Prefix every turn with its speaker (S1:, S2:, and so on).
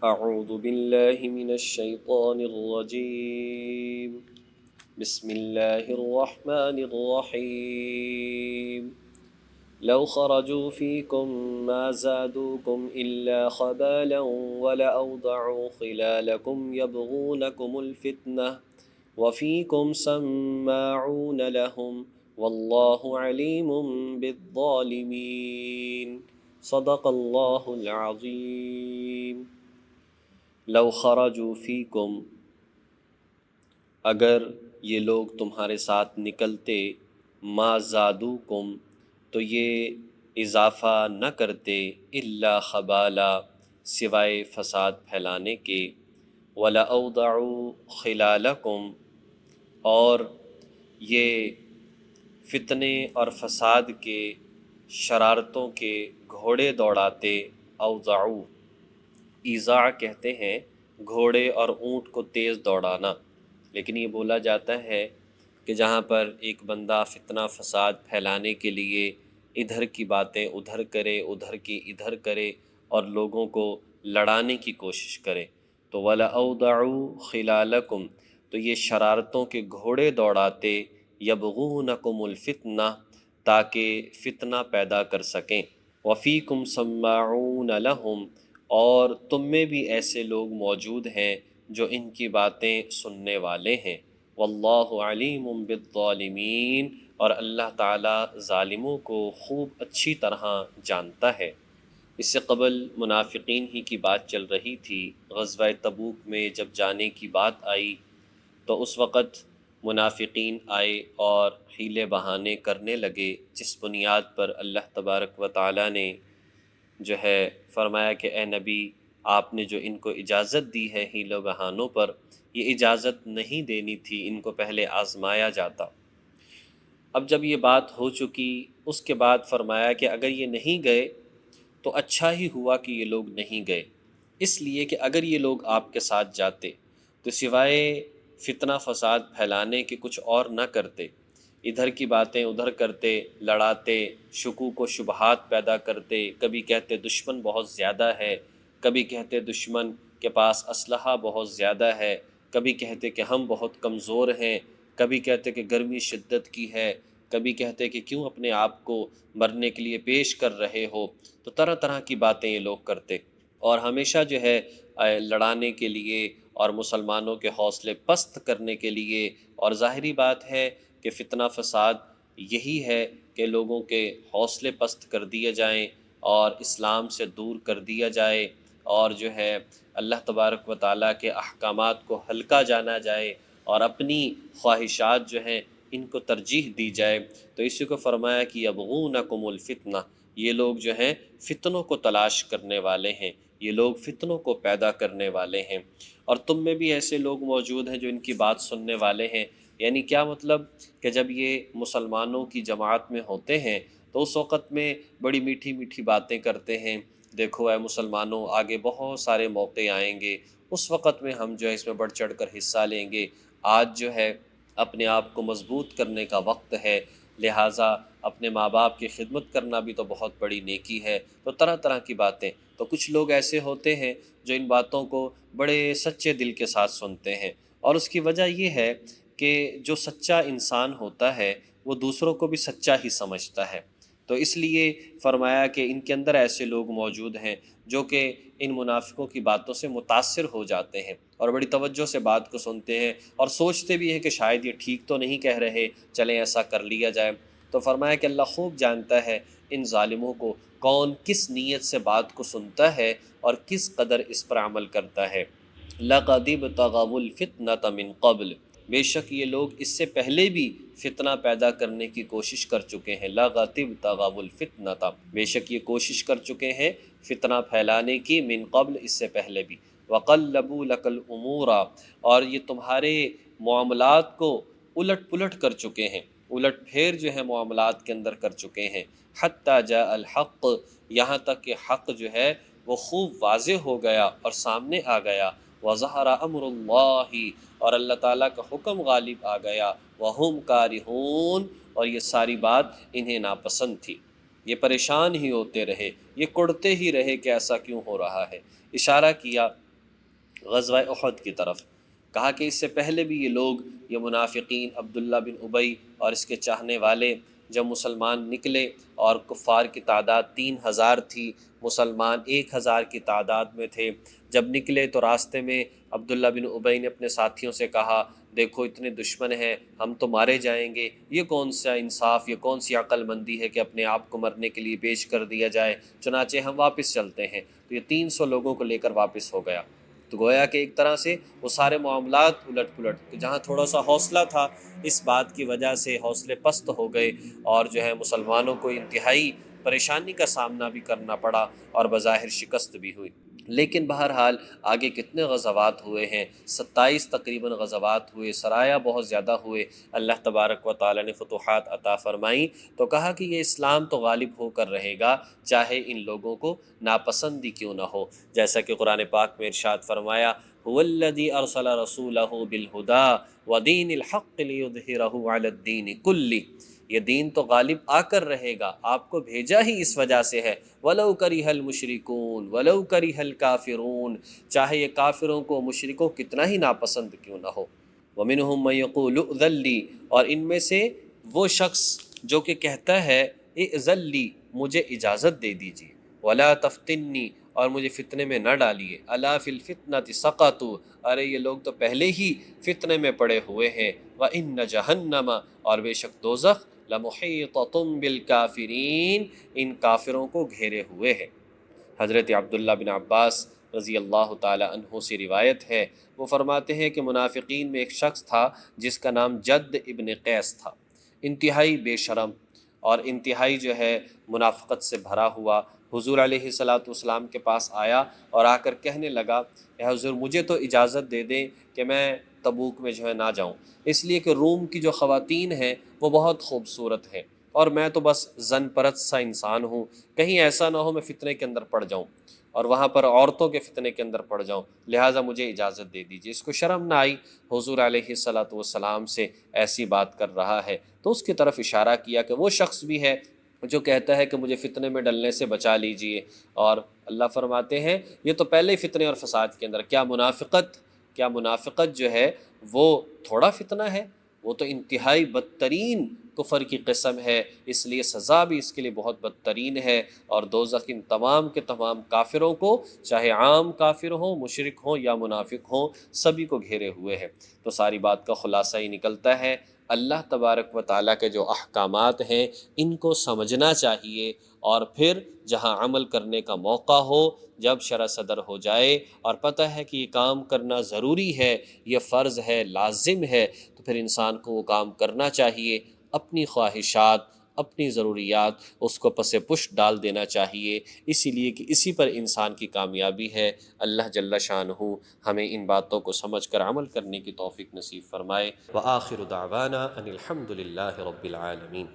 S1: أعوذ بالله من الشيطان الرجيم. بسم الله الرحمن الرحيم. لو خرجوا فيكم ما زادوكم إلا خبالا ولأوضعوا خلالكم يبغونكم الفتنة وفيكم سماعون لهم والله عليم بالظالمين. صدق الله العظيم. لو خرجوا فیکم، اگر یہ لوگ تمہارے ساتھ نکلتے، ما زادوکم، تو یہ اضافہ نہ کرتے، الا خبالا، سوائے فساد پھیلانے کے، وَلَأَوْضَعُوا خِلَالَكُمْ، اور یہ فتنے اور فساد کے، شرارتوں کے گھوڑے دوڑاتے. اوضعوا، ایذاع کہتے ہیں گھوڑے اور اونٹ کو تیز دوڑانا، لیکن یہ بولا جاتا ہے کہ جہاں پر ایک بندہ فتنہ فساد پھیلانے کے لیے ادھر کی باتیں ادھر کرے، ادھر کی ادھر کرے اور لوگوں کو لڑانے کی کوشش کرے، تو وَلَأَوْضَعُوا خِلَالَكُمْ، تو یہ شرارتوں کے گھوڑے دوڑاتے، يَبْغُونَكُمُ الْفِتْنَةَ، تاکہ فتنہ پیدا کر سکیں، وَفِيكُمْ سَمَّاعُونَ لَهُمْ، اور تم میں بھی ایسے لوگ موجود ہیں جو ان کی باتیں سننے والے ہیں. واللہ علیم بالظالمین، اور اللہ تعالیٰ ظالموں کو خوب اچھی طرح جانتا ہے. اس سے قبل منافقین ہی کی بات چل رہی تھی. غزوہ تبوک میں جب جانے کی بات آئی تو اس وقت منافقین آئے اور حیلے بہانے کرنے لگے، جس بنیاد پر اللہ تبارک و تعالیٰ نے جو ہے فرمایا کہ اے نبی، آپ نے جو ان کو اجازت دی ہے حیلوں بہانوں پر، یہ اجازت نہیں دینی تھی، ان کو پہلے آزمایا جاتا. اب جب یہ بات ہو چکی، اس کے بعد فرمایا کہ اگر یہ نہیں گئے تو اچھا ہی ہوا کہ یہ لوگ نہیں گئے، اس لیے کہ اگر یہ لوگ آپ کے ساتھ جاتے تو سوائے فتنہ فساد پھیلانے کے کچھ اور نہ کرتے، ادھر کی باتیں ادھر کرتے، لڑاتے، شکوک و شبہات پیدا کرتے، کبھی کہتے دشمن بہت زیادہ ہے، کبھی کہتے دشمن کے پاس اسلحہ بہت زیادہ ہے، کبھی کہتے کہ ہم بہت کمزور ہیں، کبھی کہتے کہ گرمی شدت کی ہے، کبھی کہتے کہ کیوں اپنے آپ کو مرنے کے لیے پیش کر رہے ہو. تو طرح طرح کی باتیں یہ لوگ کرتے، اور ہمیشہ جو ہے لڑانے کے لیے اور مسلمانوں کے حوصلے پست کرنے کے لیے. اور ظاہری بات ہے کہ فتنہ فساد یہی ہے کہ لوگوں کے حوصلے پست کر دیے جائیں اور اسلام سے دور کر دیا جائے، اور جو ہے اللہ تبارک و تعالیٰ کے احکامات کو ہلکا جانا جائے اور اپنی خواہشات جو ہیں ان کو ترجیح دی جائے. تو اسی کو فرمایا کہ یبغونکم الفتنہ، یہ لوگ جو ہیں فتنوں کو تلاش کرنے والے ہیں، یہ لوگ فتنوں کو پیدا کرنے والے ہیں، اور تم میں بھی ایسے لوگ موجود ہیں جو ان کی بات سننے والے ہیں. یعنی کیا مطلب کہ جب یہ مسلمانوں کی جماعت میں ہوتے ہیں تو اس وقت میں بڑی میٹھی میٹھی باتیں کرتے ہیں، دیکھو اے مسلمانوں آگے بہت سارے موقع آئیں گے، اس وقت میں ہم جو ہے اس میں بڑھ چڑھ کر حصہ لیں گے، آج جو ہے اپنے آپ کو مضبوط کرنے کا وقت ہے، لہٰذا اپنے ماں باپ کی خدمت کرنا بھی تو بہت بڑی نیکی ہے. تو طرح طرح کی باتیں. تو کچھ لوگ ایسے ہوتے ہیں جو ان باتوں کو بڑے سچے دل کے ساتھ سنتے ہیں، اور اس کی وجہ یہ ہے کہ جو سچا انسان ہوتا ہے وہ دوسروں کو بھی سچا ہی سمجھتا ہے. تو اس لیے فرمایا کہ ان کے اندر ایسے لوگ موجود ہیں جو کہ ان منافقوں کی باتوں سے متاثر ہو جاتے ہیں اور بڑی توجہ سے بات کو سنتے ہیں اور سوچتے بھی ہیں کہ شاید یہ ٹھیک تو نہیں کہہ رہے، چلیں ایسا کر لیا جائے. تو فرمایا کہ اللہ خوب جانتا ہے ان ظالموں کو کون کس نیت سے بات کو سنتا ہے اور کس قدر اس پر عمل کرتا ہے. لَقَدِ ابْتَغَوُا الْفِتْنَةَ مِنْ قَبْلِ، بے شک یہ لوگ اس سے پہلے بھی فتنہ پیدا کرنے کی کوشش کر چکے ہیں. لَقَدِ ابْتَغَوُا الْفِتْنَةَ، بے شک یہ کوشش کر چکے ہیں فتنہ پھیلانے کی، من قبل، اس سے پہلے بھی. وَقَلَّبُوا لَكَ الْأُمُورَ، اور یہ تمہارے معاملات کو الٹ پلٹ کر چکے ہیں، الٹ پھیر جو ہے معاملات کے اندر کر چکے ہیں. حتیٰ جاء الحق، یہاں تک کہ حق جو ہے وہ خوب واضح ہو گیا اور سامنے آ گیا. وظہر امر اللہ، اور اللہ تعالیٰ کا حکم غالب آ گیا. وہم کارہون، اور یہ ساری بات انہیں ناپسند تھی، یہ پریشان ہی ہوتے رہے، یہ کڑتے ہی رہے کہ ایسا کیوں ہو رہا ہے. اشارہ کیا غزوہ احد کی طرف۔ کہا کہ اس سے پہلے بھی یہ لوگ، یہ منافقین عبداللہ بن ابی اور اس کے چاہنے والے، جب مسلمان نکلے اور کفار کی تعداد 3000 تھی، مسلمان 1000 کی تعداد میں تھے، جب نکلے تو راستے میں عبداللہ بن ابی نے اپنے ساتھیوں سے کہا دیکھو اتنے دشمن ہیں، ہم تو مارے جائیں گے، یہ کون سا انصاف، یہ کون سی عقل مندی ہے کہ اپنے آپ کو مرنے کے لیے پیش کر دیا جائے، چنانچہ ہم واپس چلتے ہیں۔ تو یہ 300 لوگوں کو لے کر واپس ہو گیا۔ تو گویا کہ ایک طرح سے وہ سارے معاملات الٹ پلٹ، کہ جہاں تھوڑا سا حوصلہ تھا اس بات کی وجہ سے حوصلے پست ہو گئے، اور جو ہے مسلمانوں کو انتہائی پریشانی کا سامنا بھی کرنا پڑا اور بظاہر شکست بھی ہوئی۔ لیکن بہرحال آگے کتنے غزوات ہوئے ہیں، 27 تقریباً غزوات ہوئے، سرایا بہت زیادہ ہوئے، اللہ تبارک و تعالی نے فتوحات عطا فرمائیں، تو کہا کہ یہ اسلام تو غالب ہو کر رہے گا چاہے ان لوگوں کو ناپسندی کیوں نہ ہو، جیسا کہ قرآن پاک میں ارشاد فرمایا هو الذی ارسل رسولہ بالہدی ودین الحق لیظہرہ علی الدین کلہ، یہ دین تو غالب آ کر رہے گا، آپ کو بھیجا ہی اس وجہ سے ہے، وَلَوْ كَرِهَ الْمُشْرِكُونَ وَلَوْ كَرِهَ الْكَافِرُونَ، چاہے یہ کافروں کو مشرکوں کتنا ہی ناپسند کیوں نہ ہو۔ وَمِنْهُمْ مَن يَقُولُ ائْذَن لِّي، اور ان میں سے وہ شخص جو کہ کہتا ہے ائذن لی، مجھے اجازت دے دیجیے، وَلَا تَفْتِنِّي، اور مجھے فتنے میں نہ ڈالیے، أَلَا فِي الْفِتْنَةِ سَقَطُوا، ارے یہ لوگ تو پہلے ہی فتنے میں پڑے ہوئے ہیں، وَإِنَّ جَهَنَّمَ، اور بے شک دوزخ لَمُحِيطَةٌ بِالْكَافِرِينَ، ان کافروں کو گھیرے ہوئے ہے۔ حضرت عبداللہ بن عباس رضی اللہ تعالی عنہ سے روایت ہے، وہ فرماتے ہیں کہ منافقین میں ایک شخص تھا جس کا نام جد ابن قیس تھا، انتہائی بے شرم اور انتہائی جو ہے منافقت سے بھرا ہوا، حضور علیہ والسلام کے پاس آیا اور آ کر کہنے لگا اے حضور مجھے تو اجازت دے دیں کہ میں تبوک میں جو ہے نہ جاؤں، اس لیے کہ روم کی جو خواتین ہیں وہ بہت خوبصورت ہیں، اور میں تو بس زن پرست سا انسان ہوں، کہیں ایسا نہ ہو میں فتنے کے اندر پڑ جاؤں اور وہاں پر عورتوں کے فتنے کے اندر پڑ جاؤں، لہٰذا مجھے اجازت دے دیجیے۔ اس کو شرم نہ آئی حضور علیہ والسلام سے ایسی بات کر رہا ہے، تو اس کی طرف اشارہ کیا کہ وہ شخص بھی ہے جو کہتا ہے کہ مجھے فتنے میں ڈلنے سے بچا لیجئے، اور اللہ فرماتے ہیں یہ تو پہلے ہی فتنے اور فساد کے اندر، کیا منافقت جو ہے وہ تھوڑا فتنہ ہے، وہ تو انتہائی بدترین کفر کی قسم ہے، اس لیے سزا بھی اس کے لیے بہت بدترین ہے، اور دوزخ ان تمام کے تمام کافروں کو، چاہے عام کافر ہوں، مشرک ہوں یا منافق ہوں، سبھی کو گھیرے ہوئے ہے۔ تو ساری بات کا خلاصہ ہی نکلتا ہے اللہ تبارک و تعالیٰ کے جو احکامات ہیں ان کو سمجھنا چاہیے، اور پھر جہاں عمل کرنے کا موقع ہو، جب شرع صدر ہو جائے اور پتہ ہے کہ یہ کام کرنا ضروری ہے، یہ فرض ہے، لازم ہے، تو پھر انسان کو وہ کام کرنا چاہیے، اپنی خواہشات، اپنی ضروریات اس کو پس پش ڈال دینا چاہیے، اسی لیے کہ اسی پر انسان کی کامیابی ہے۔ اللہ جل شانہ ہمیں ان باتوں کو سمجھ کر عمل کرنے کی توفیق نصیب فرمائے۔ وآخر دعوانا ان الحمد للہ رب العالمین۔